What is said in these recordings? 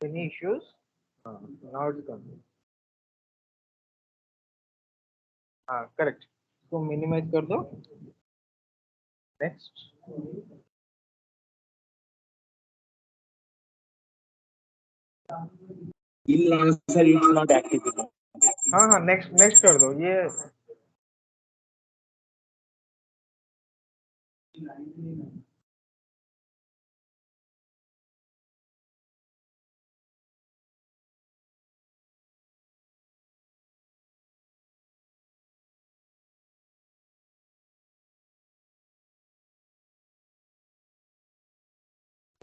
Any issues? Now it's coming. Correct. So minimize कर दो. Next. Sir, it's not active. हाँ next कर दो ये.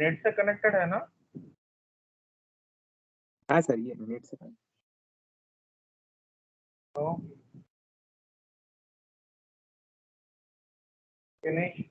नेट से कनेक्टेड है ना? हाँ सर, ये नेट से तो finish.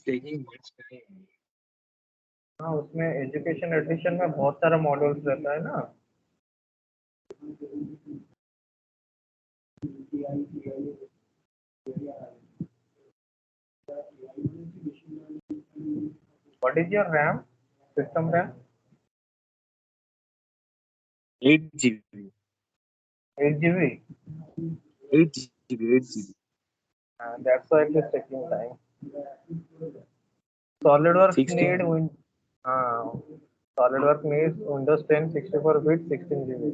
taking much time. हाँ उसमें एजुकेशन एडिशन में बहुत सारा मॉड्यूल्स रहता है ना. What is your RAM? System RAM? 8 GB. 8 GB. 8 GB. 8 GB. That's why it is taking time. SolidWorks 16. SolidWorks needs Windows 10 64-bit 16 GB.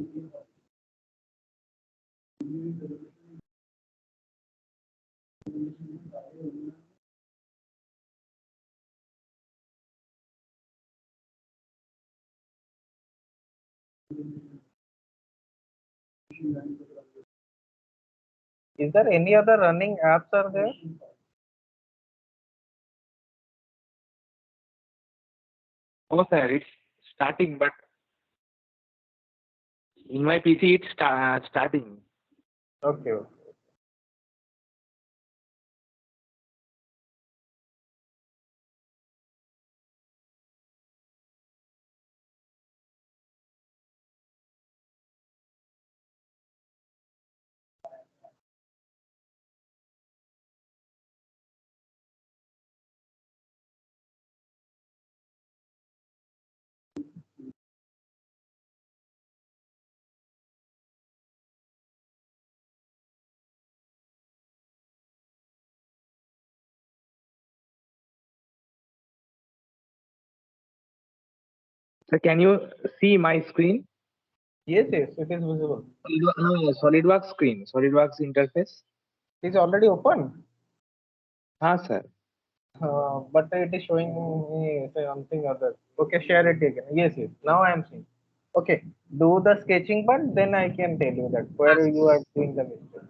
Is there any other running apps are there? Oh, sir, it's starting, but in my PC it's starting. Okay. Okay. So can you see my screen? Yes, yes, it is visible. No, SolidWorks screen, SolidWorks interface. It is already open. Sir. But it is showing me something other. Okay, share it again. Yes, yes. Now I am seeing. Okay, do the sketching part, then I can tell you that where you are doing the mistake.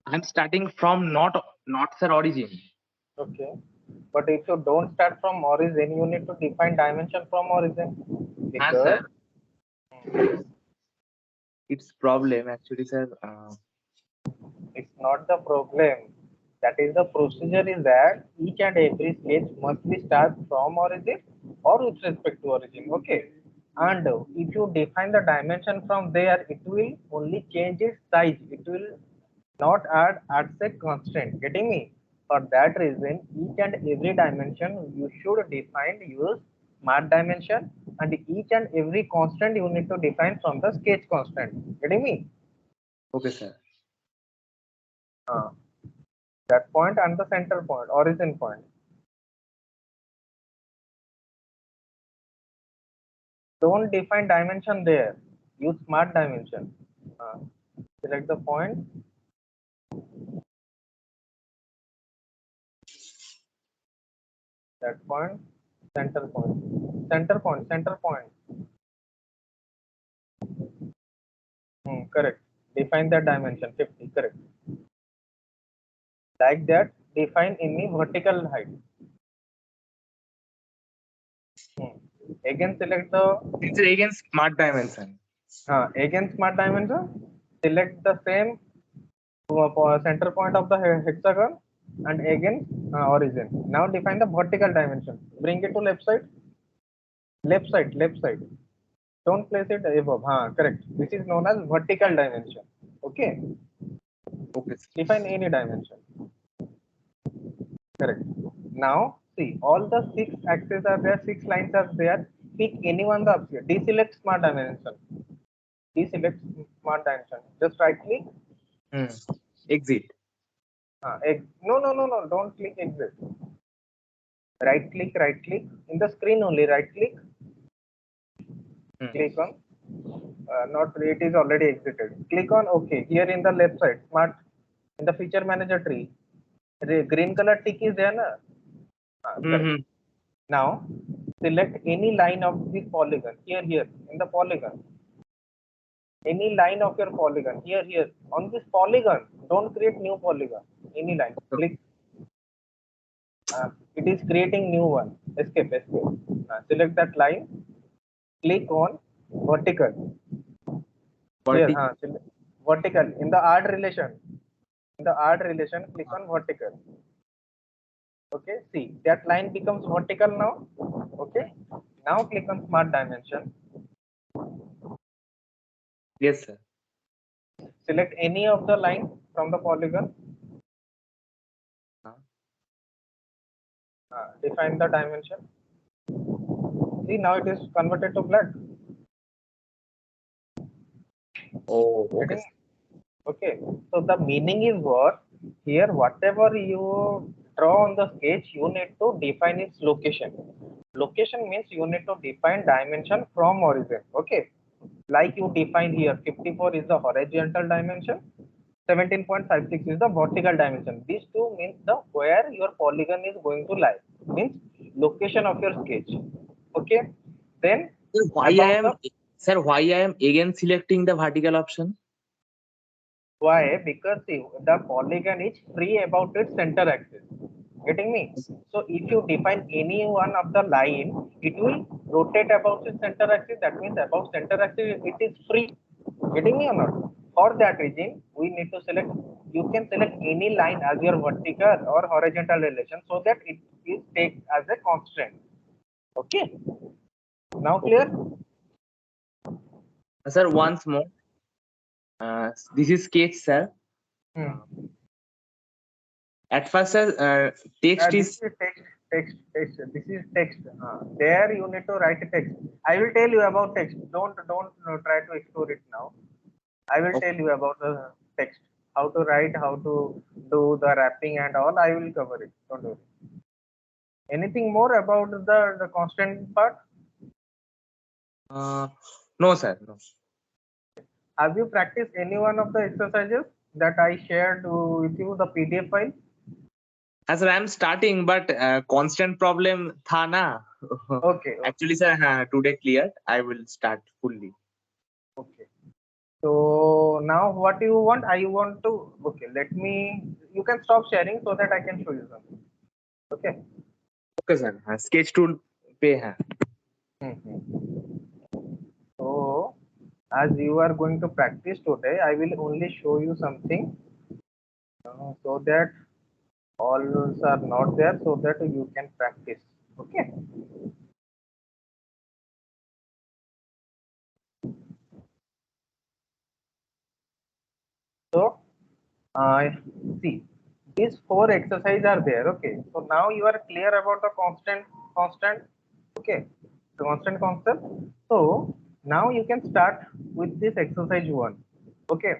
I'm starting from not sir origin. Okay, but if you don't start from origin, you need to define dimension from origin because Sir. It's problem actually, sir. it's not the problem. That is the procedure is that each and every sketch must be start from origin or with respect to origin. Okay. And if you define the dimension from there, it will only change its size. It will not add as a constant. Getting me? For that reason, each and every dimension you should define use smart dimension, and each and every constant you need to define from the sketch constant. Getting me? Okay, sir. That point and the center point, origin point. Don't define dimension there. Use smart dimension. Uh, Select the point. That point. Center point. Center point. Center point. Correct. Define that dimension 50. Correct. Like that. Define any vertical height. Again, select the It's again smart dimension. again smart dimension. Select the same center point of the hexagon and again origin. Now define the vertical dimension. Bring it to left side. Left side. Left side. Don't place it above. Correct. This is known as vertical dimension. Okay. Okay, sir. Define any dimension. Correct. Now see all the six axes are there, six lines are there. Pick any one the up here. Deselect smart dimension. Deselect smart dimension. Just right click. Exit. No. Don't click exit. Right click. Right click. In the screen only. Right click. Click on. Not it is already exited. Click on OK. Here in the left side, smart in the feature manager tree. The green color tick is there, na? Correct. Now select any line of this polygon. Here in the polygon. Any line of your polygon. Here on this polygon. Don't create new polygon. Any line. Click. It is creating new one. Escape. Select that line. Click on vertical. Here, vertical in the odd relation. In the odd relation, click on vertical. Okay, see that line becomes vertical now. Okay, now click on smart dimension. Yes, sir. Select any of the line from the polygon. Define the dimension. See, now it is converted to black. Oh, okay. Getting? Okay. So the meaning is what? Here, whatever you draw on the sketch, you need to define its location. Location means you need to define dimension from origin. Okay. Like you define here, 54 is the horizontal dimension, 17.56 is the vertical dimension. These two means the where your polygon is going to lie, means location of your sketch. Okay. Then Sir, why I about am, the sir, why I am again selecting the vertical option? why, because see, the polygon is free about its center axis. Getting me? So if you define any one of the line, it will rotate about its center axis. That means about center axis it is free. Getting me or not? For that reason, we need to select. You can select any line as your vertical or horizontal relation, so that it is taken as a constant. Okay. Now clear? Sir, once more. This is sketch, sir. Hmm. At first, sir, text This is is text. This is text. There you need to write a text. I will tell you about text. Don't try to explore it now. I will tell okay. you about the text. How to write, how to do the wrapping and all. I will cover it. Don't worry. Anything more about the constant part? Uh, no, sir. No. Have you practiced any one of the exercises that I shared with you, the PDF file? As I am starting, but constant problem tha na. Okay, okay, Actually, sir, today cleared. I will start fully. okay. So now what you want? I want to, okay, let me, you can stop sharing so that I can show you something. Okay. Okay, sir. Sketch tool पे है. Mhm. So as you are going to practice today, I will only show you something so that all rules are not there so that you can practice. Okay. So see, these four exercises are there. Okay. So now you are clear about the constant. Okay. The constant concept. So now you can start with this exercise one. Okay.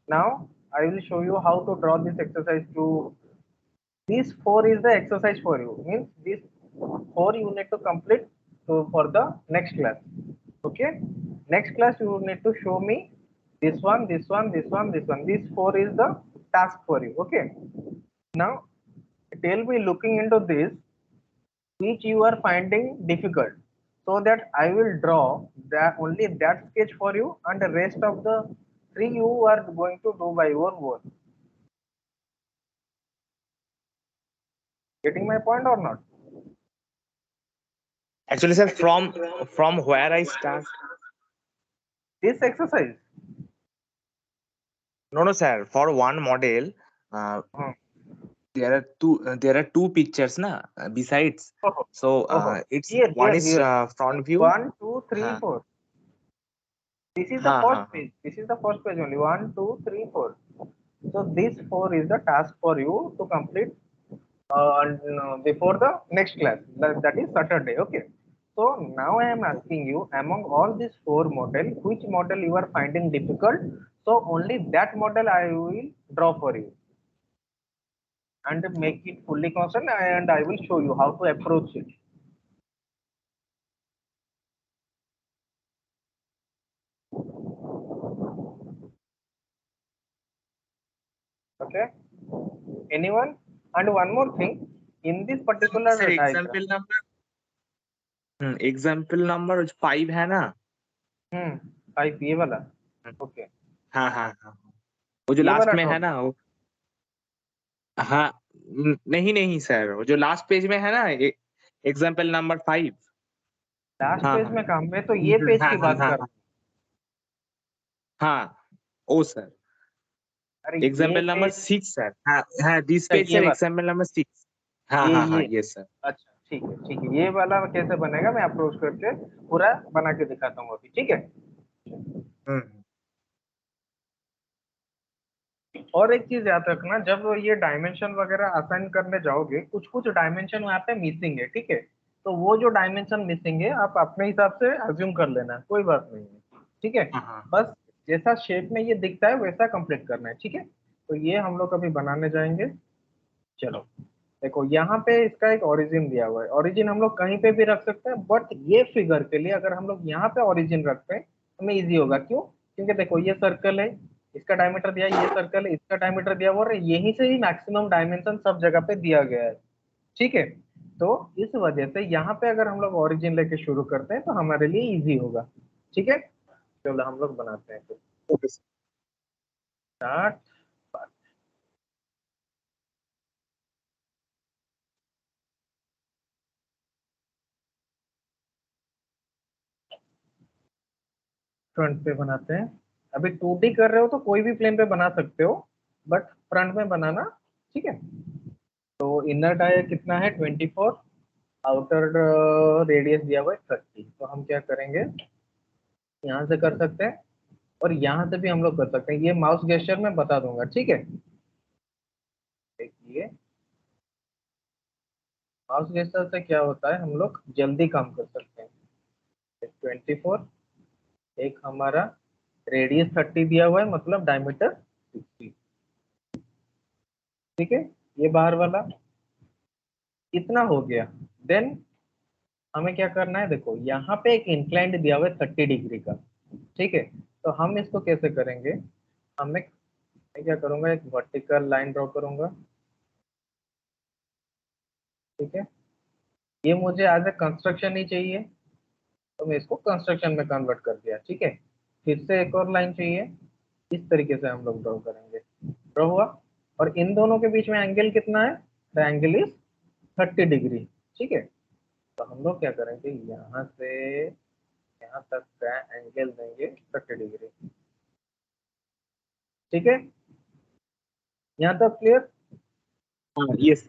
Now I will show you how to draw this exercise to. This four is the exercise for you. Means this four you need to complete for the next class. Okay. Next class you need to show me this one, this one, this one, this one. This four is the task for you. Okay. Now tell me looking into this which you are finding difficult, so that I will draw that only that sketch for you and the rest of the three you are going to do by your own. Getting my point or not? Actually, sir, from where I start. This exercise. No, no, sir. For one model, uh, Hmm. there are two pictures, na, besides. Oh, So oh, it's here, one here, is here. front view. One, two, three, Ha, four. This is the ha, first ha, ha. page. This is the first page only. One, two, three, four. So this four is the task for you to complete before the next class. That is Saturday. Okay. So now I am asking you, among all these four model, which model you are finding difficult? So only that model I will draw for you and make it fully constant, and I will show you how to approach it. Okay. Anyone? And one more thing, in this Sir, particular diagram, example number 5 है ना. हम्म, 5 ये वाला. Okay. हाँ, हाँ, हाँ. वो जो ये लास्ट वाला में ड्रॉ है ना वो. हाँ. नहीं नहीं सर, वो जो लास्ट पेज में है ना, एग्जाम्पल नंबर 5. लास्ट हाँ, पेज हाँ. में काम में तो ये पेज हाँ, की हाँ, बात हाँ, कर. हाँ. हाँ. ओ सर, अरे ये एग्जाम्पल नंबर पेज, 6 सर. हाँ, हाँ, दिस अच्छा पेज ये सर, वाला, एग्जाम्पल नंबर 6. हाँ, हाँ, हाँ, ये यस सर. अच्छा ठीक है, ठीक है. ये वाला कैसे बनेगा मैं अप्रोच करके पूरा बना के दिखाता हूँ अभी. ठीक है. हम्म. और एक चीज याद रखना, जब ये डायमेंशन वगैरह असाइन करने जाओगे कुछ कुछ डायमेंशन वहाँ पे मिसिंग है. ठीक है. तो वो जो डायमेंशन मिसिंग है आप अपने हिसाब से अज्यूम कर लेना, कोई बात नहीं है, ठीक है। हाँ बस जैसा शेप में ये दिखता है वैसा कंप्लीट करना है, ठीक है। तो ये हम लोग अभी बनाने जाएंगे। चलो देखो, यहाँ पे इसका एक ओरिजिन दिया हुआ है। ओरिजिन हम लोग कहीं पे भी रख सकते हैं, बट ये फिगर के लिए अगर हम लोग यहाँ पे ओरिजिन रखते हैं हमें इजी होगा। क्यों? क्योंकि देखो ये सर्कल है, इसका डायमीटर दिया है, ये सर्कल है, इसका डायमीटर दिया हुआ है, यहीं से ही मैक्सिमम डायमेंशन सब जगह पे दिया गया है, ठीक है। तो इस वजह से यहाँ पे अगर हम लोग ओरिजिन लेके शुरू करते हैं तो हमारे लिए इजी होगा, ठीक है। चलो हम लोग बनाते हैं फिर। Okay sir. स्टार्ट। फ्रंट पे बनाते हैं। अभी 2D कर रहे हो तो कोई भी प्लेन पे बना सकते हो, बट फ्रंट में बनाना, ठीक है। तो इनर डाया कितना है 24, आउटर रेडियस दिया हुआ है 30। तो हम क्या करेंगे, यहाँ से कर सकते हैं और यहाँ से भी हम लोग कर सकते हैं। ये माउस गेस्चर में बता दूंगा, ठीक है। देखिए माउस गेस्चर से क्या होता है, हम लोग जल्दी काम कर सकते हैं। 24, एक हमारा रेडियस 30 दिया हुआ है, मतलब डायमीटर 60, ठीक है। ये बाहर वाला इतना हो गया। देन हमें क्या करना है, देखो यहाँ पे एक इंक्लाइंड दिया हुआ है 30 डिग्री का, ठीक है। तो हम इसको कैसे करेंगे, मैं क्या करूंगा, एक वर्टिकल लाइन ड्रॉ करूंगा, ठीक है। ये मुझे एज ए कंस्ट्रक्शन ही चाहिए, तो मैं इसको कंस्ट्रक्शन में कन्वर्ट कर दिया, ठीक है। फिर से एक और लाइन चाहिए, इस तरीके से हम लोग ड्रॉ करेंगे। ड्रॉ हुआ, और इन दोनों के बीच में एंगल कितना है, द एंगल इज 30 डिग्री, ठीक है। तो हम लोग क्या करेंगे, यहाँ से यहाँ तक का एंगल देंगे 30 डिग्री, ठीक है। यहाँ तक क्लियर? Yes.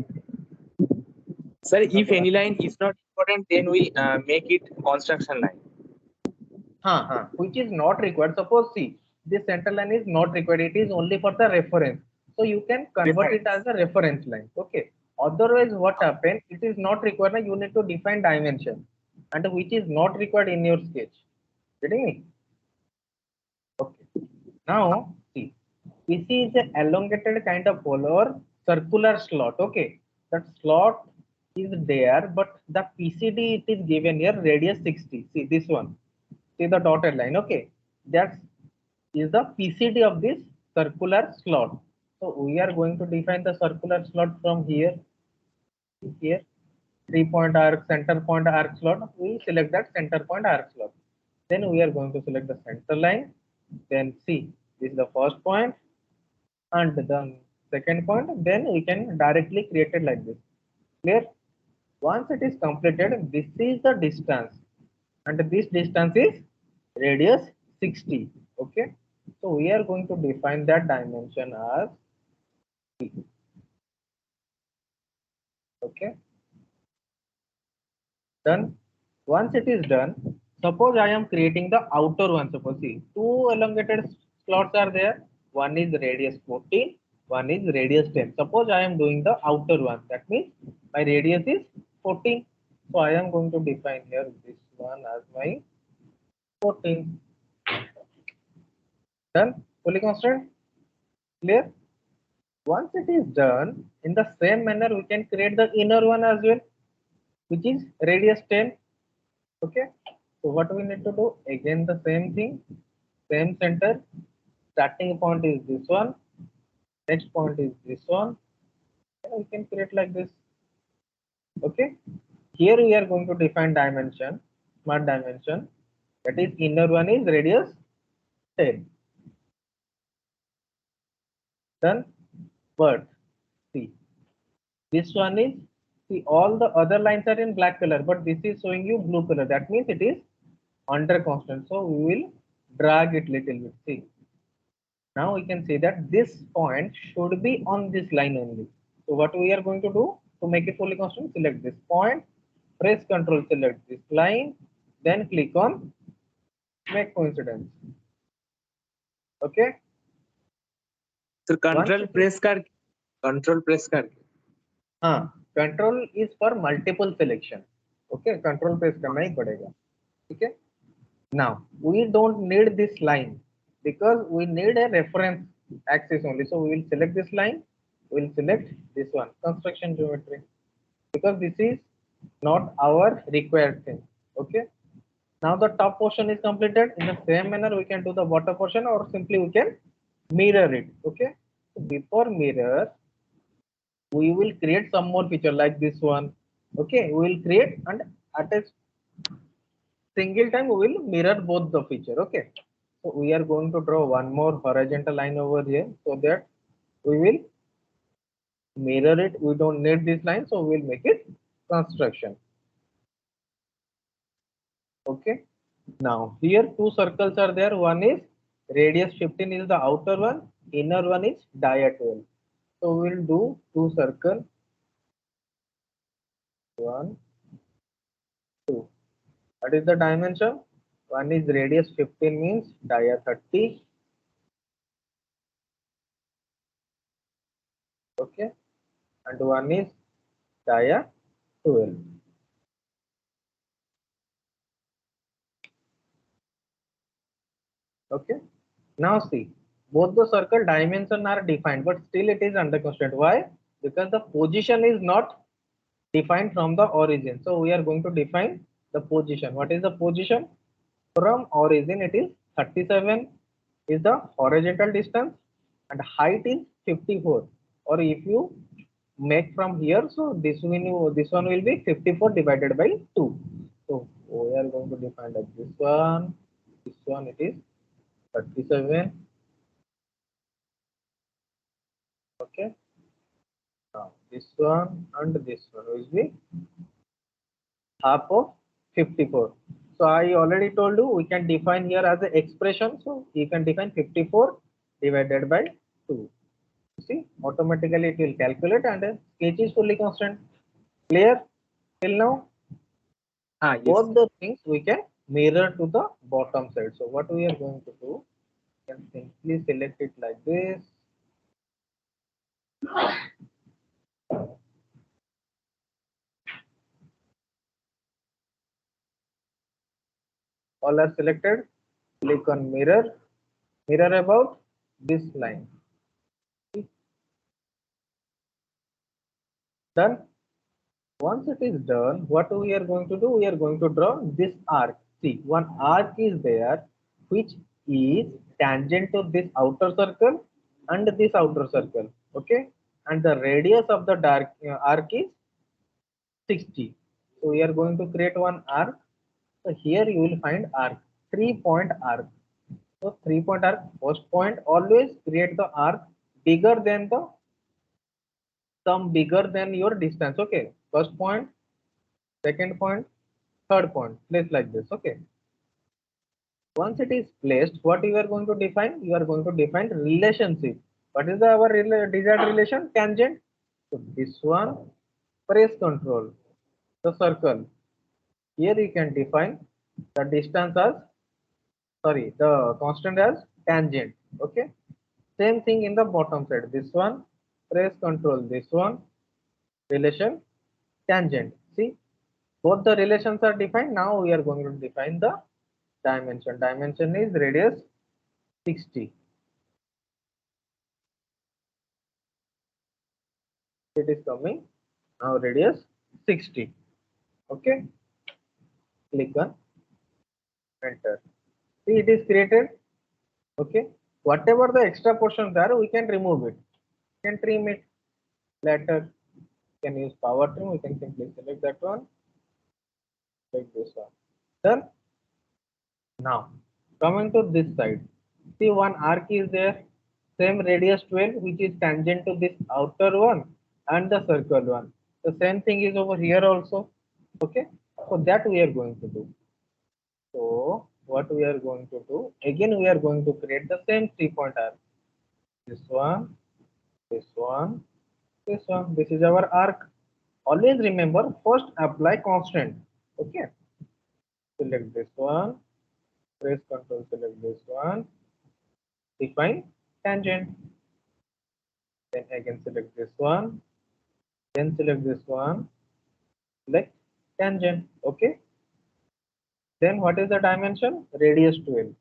Sir, अब if any line is not important, then we make it construction line. हाँ हाँ, which is not required. Suppose see, this center line is not required. It is only for the reference. So you can convert it as Reference. a reference line. Okay. Otherwise, what happen? It is not required. You need to define dimension, and which is not required in your sketch. Getting me? Okay. Now see, PC is an elongated kind of hole or circular slot. Okay. That slot is there, but the PCD it is given here radius 60. See this one. See the dotted line, okay. That is the PCD of this circular slot. So we are going to define the circular slot from here. 3-point arc, center point arc slot. We select that center point arc slot. Then we are going to select the center line. Then see, this is the first point and the second point. Then we can directly create it like this. Clear? Once it is completed, this is the distance, and this distance is radius 60. Okay. So we are going to define that dimension as c. Okay. Done. Once it is done, suppose I am creating the outer one. Suppose see, two elongated slots are there. One is radius 14, one is radius 10. Suppose I am doing the outer one. That means my radius is 14. So I am going to define here this one as my 14. Done. Fully constant. Clear? Once it is done, in the same manner, we can create the inner one as well, which is radius 10. Okay. So what we need to do? Again, the same thing, same center. Starting point is this one. Next point is this one. And we can create like this. Okay. Here we are going to define dimension, smart dimension. That is inner one is radius 10. Done. But see, this one is, see, all the other lines are in black color, but this is showing you blue color. That means it is under constant. So we will drag it little bit. See, now we can say that this point should be on this line only. So what we are going to do to make it fully constant, select this point, press Control, select this line, then click on make coincidence. Okay. Sir, Once control it is, press कर. Control is for multiple selection. Okay, control press करना ही पड़ेगा. ठीक है. Now we don't need this line because we need a reference axis only. So we will select this line. We will select this one, construction geometry, because this is not our required thing. Okay. Now the top portion is completed. In the same manner, we can do the bottom portion, or simply we can mirror it. Okay. So before mirror, we will create some more feature like this one. Okay. We will create, and at a single time we will mirror both the feature. Okay. So we are going to draw one more horizontal line over here so that we will mirror it. We don't need this line, so we will make it construction. Okay. Now here two circles are there. One is radius 15 is the outer one, inner one is dia 12. So we'll do two circle. One, two. What is the dimension? One is radius 15 means dia 30. Okay. And one is dia 12. Okay. Now see, both the circle dimension are defined, but still it is under constraint. Why? Because the position is not defined from the origin. So we are going to define the position. What is the position? From origin it is 37 is the horizontal distance and height is 54. Or if you make from here, so this one will be 54 divided by 2. So we are going to define like this one. This one it is 37. Okay. Now this one and this one will be half of 54. So I already told you we can define here as an expression. So you can define 54 divided by 2. You see, automatically it will calculate, and sketch is fully constant. Clear till now? हाँ, yes. Both the things we can mirror to the bottom side. So what we are going to do, we can simply select it like this. All are selected. Click on mirror. Mirror about this line. Done. Once it is done, what we are going to do? We are going to draw this arc. See, one arc is there which is tangent to this outer circle and this outer circle. Okay, and the radius of the arc is 60. So we are going to create one arc. So here you will find arc, 3-point arc. So 3-point arc, first point, always create the arc bigger than the some bigger than your distance. Okay, first point, second point, third point, place like this. Okay. Once it is placed, what you are going to define? You are going to define relationship. What is our desired relation? Tangent. So this one, press control, the circle. Here you can define the distance as, sorry, the constant as tangent. Okay. Same thing in the bottom side. This one, press control. This one, relation tangent. See, both the relations are defined. Now we are going to define the dimension. Dimension is radius 60. It is coming now radius 60. Okay, click on enter. See, it is created. Okay, whatever the extra portions are, we can remove it. We can trim it later. We can use power trim. We can simply select that one, like this one. Done. Now coming to this side, see, one arc is there, same radius 12, which is tangent to this outer one and the circle one. The same thing is over here also. Okay, so that we are going to do. So what we are going to do, again we are going to create the same 3-point arc. This one, this one, this one. This is our arc. Always remember, first apply constant. Okay, select this one, press control, select this one, define tangent. Then again select this one, then select this one, select tangent. Okay. Then what is the dimension? Radius 12.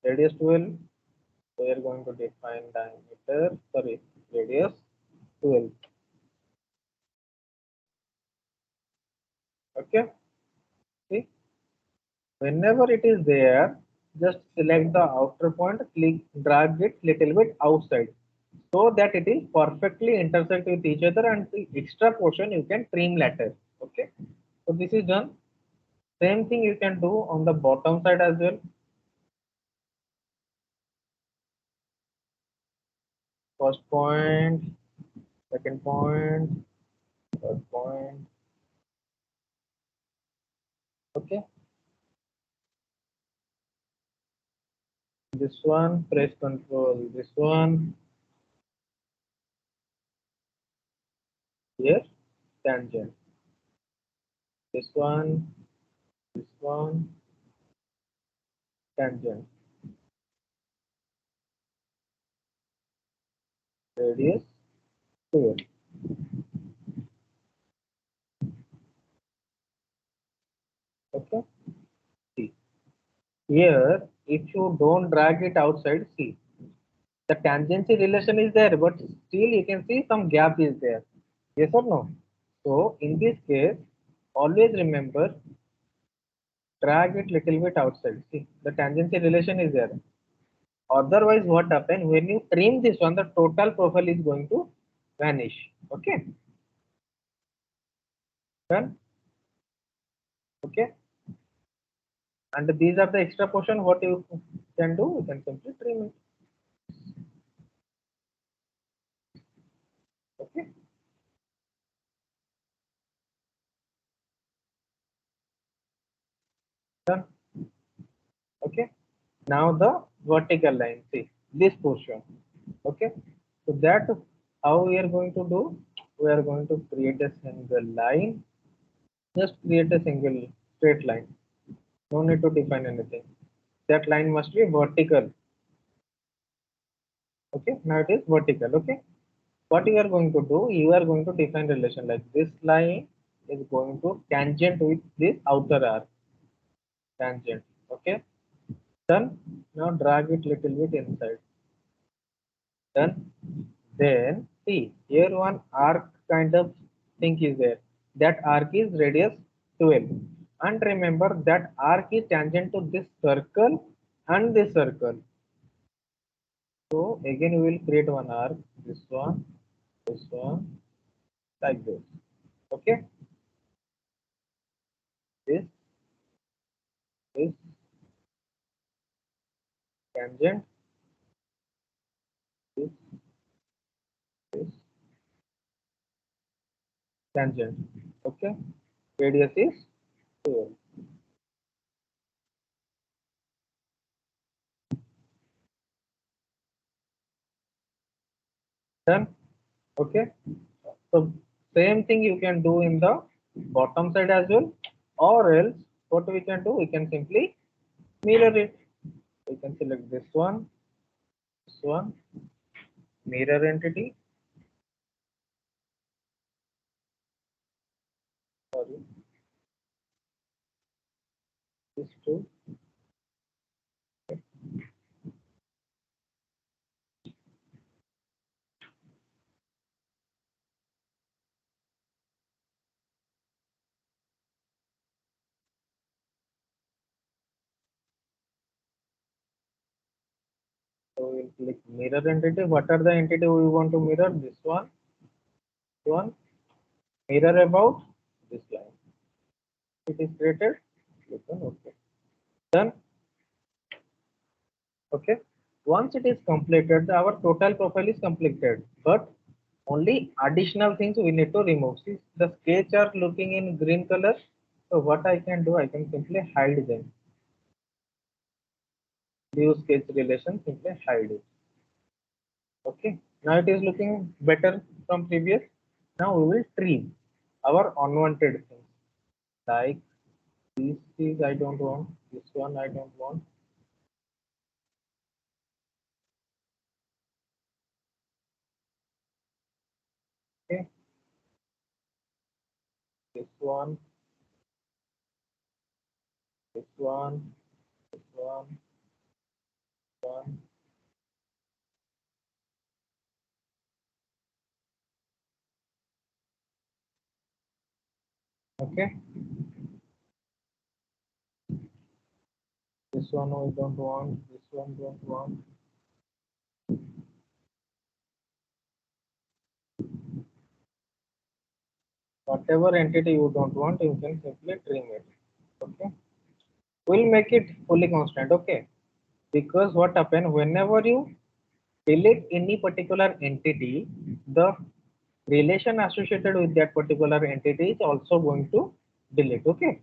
Radius 12. So we are going to define diameter. Sorry, radius 12. Okay. See, whenever it is there, just select the outer point, click, drag it little bit outside, so that it is perfectly intersect with each other, and the extra portion you can trim later. Okay. So this is done. Same thing you can do on the bottom side as well. First point, second point, third point. Okay. This one, press control. This one, here, tangent. This one, tangent. Radius 12. Okay. See, here, if you don't drag it outside, see, the tangency relation is there, but still you can see some gap is there. Yes or no? So in this case, always remember, drag it little bit outside. See, the tangency relation is there. Otherwise, what happen when you trim this one, the total profile is going to vanish. Okay, done. Okay, and these are the extra portion. What you can do, you can simply trim it. Okay, done. Okay, now the vertical line. See this portion. Okay, so that how we are going to do? We are going to create a single line. Just create a single straight line. No need to define anything. That line must be vertical. Okay, now it is vertical. Okay, what you are going to do, you are going to define relation like this line is going to tangent with this outer arc. Tangent. Okay, done. Now drag it little bit inside. Done. Then see, here one arc kind of thing is there. That arc is radius 12, and remember that arc is tangent to this circle and this circle. So again we will create one arc, this one, like this. Okay, this tangent, this, this tangent. Okay, radius is 12. Done. Okay, so same thing you can do in the bottom side as well, or else what we can do, we can simply mirror it. We can select this one, mirror entity. Sorry, this two. So we'll click mirror entity. What are the entity we want to mirror? This one, mirror about this line. It is created. Click on OK. Done. Okay. Once it is completed, our total profile is completed. But only additional things we need to remove. See, the sketch are looking in green color. So what I can do, I can simply hide them. View sketch relation, simply hide it. Okay. Now it is looking better from previous. Now we will trim our unwanted things. Like these I don't want. This one I don't want. Okay. This one. this one, this one, one. Okay, this one we don't want, this one don't want. Whatever entity you don't want, you can simply trim it. Okay, we'll make it fully constant. Okay, because what happen whenever you delete any particular entity, the relation associated with that particular entity is also going to delete. Okay,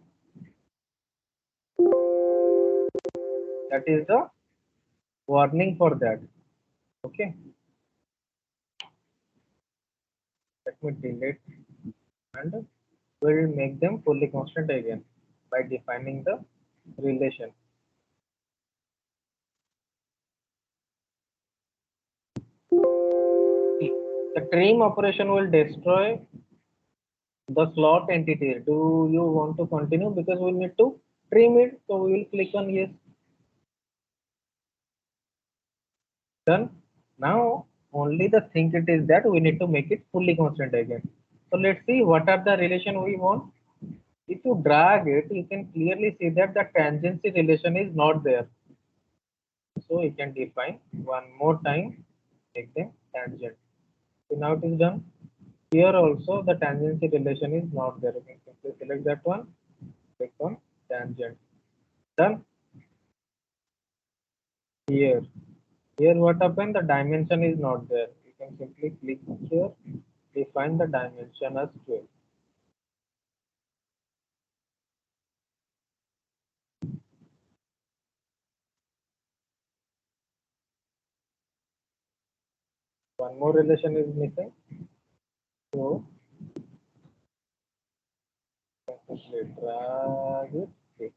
that is the warning for that. Okay, let me delete and we'll make them fully constant again by defining the relation. The trim operation will destroy the slot entity. Do you want to continue? Because we need to trim it. So we will click on yes. Done. Now only the thing it is that we need to make it fully constant again. So let's see what are the relation we want. If you drag it, you can clearly see that the tangency relation is not there. So you can define one more time, make them tangent. So now it is done. Here also the tangency relation is not there. You can simply select that one, click on tangent. Done. Here. Here what happened? The dimension is not there. You can simply click here, define the dimension as 12. One more relation is missing. So simply drag it. Okay.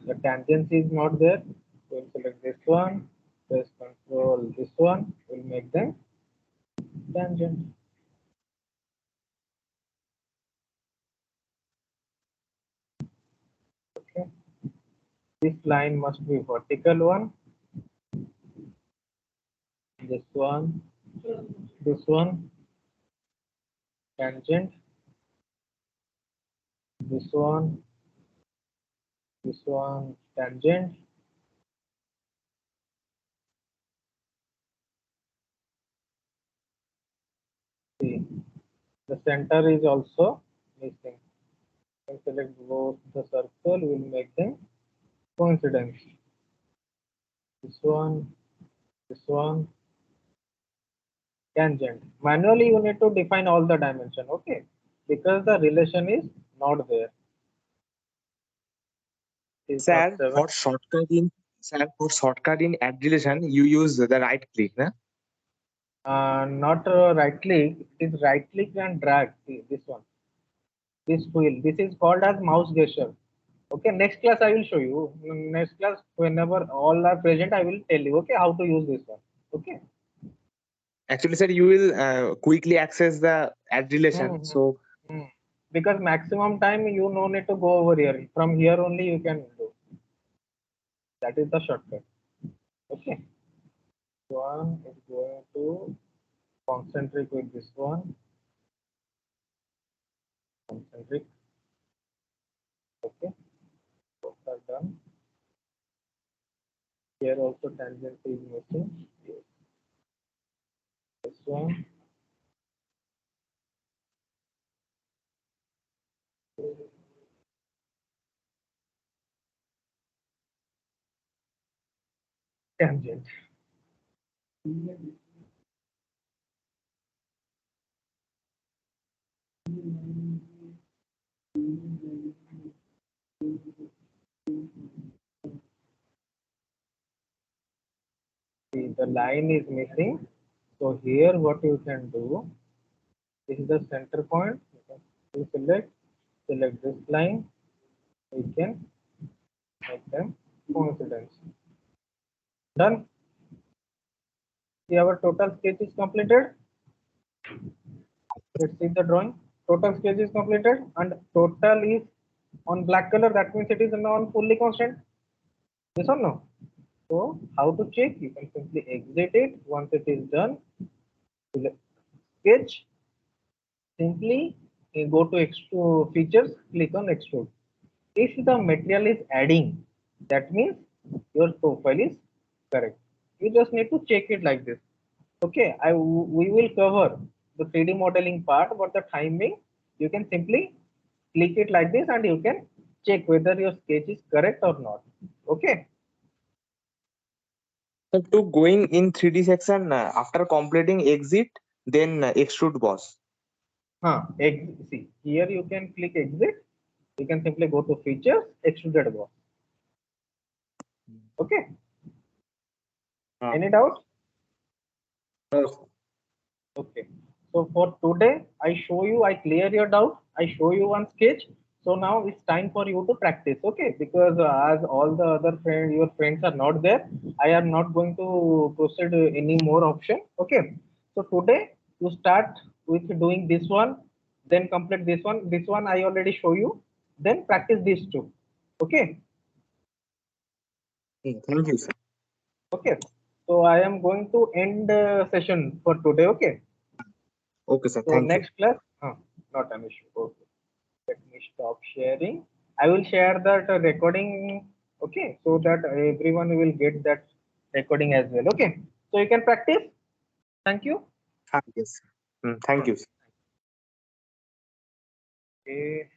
The tangency is not there. We'll select this one, press control this one, we'll make them tangent. Okay. This line must be vertical one. This one, tangent, this one, tangent. See, the center is also missing. And select both the circle, we'll make them coincidence. This one, tangent. Manually, you need to define all the dimension, okay? Because the relation is not there. Is not Sir, 7. for shortcut in add relation, you use the right click, na? Not right click, it is right click and drag. See, this one, this wheel. This is called as mouse gesture. Okay, next class I will show you. Next class, whenever all are present, I will tell you, okay, how to use this one. Okay. Actually, sir, you will quickly access the add relation. Hmm. So, Hmm. Because maximum time you no need to go over here. From here only you can do. That is the shortcut. Okay. One is going to concentric with this one. Concentric. Okay. Both are done. Here also tangent is missing. This one. Tangent. See, the line is missing. So here what you can do, this is the center point. You select this line. We can make them coincidence. Done. See, our total sketch is completed. Let's see the drawing. Total sketch is completed and total is On black color, that means it is non fully constant. Yes or no? So how to check? You can simply exit it. Once it is done, sketch, simply go to extrude features, click on extrude. If the material is adding, that means your profile is correct. You just need to check it like this. Okay, we will cover the 3D modeling part, but the timing you can simply click it like this and you can check whether your sketch is correct or not. Okay. So to going in 3D section, after completing exit, then extrude boss. See, here you can click exit. You can simply go to features, extruded boss. Okay. Ah. Any doubts? No. Okay. So for today, I clear your doubt. I show you one sketch. So now it's time for you to practice. Okay. Because as all the other friends, your friends are not there, I am not going to proceed any more option. Okay. So today you start with doing this one, then complete this one. This one I already show you. Then practice these two. Okay. Thank you, sir. Okay. So I am going to end session for today. Okay. Okay, sir. So Thank you. next class, not an issue. Okay. Let me stop sharing. I will share that recording. Okay. So that everyone will get that recording as well. Okay. So you can practice. Thank you. Yes. Thank you, sir. Okay.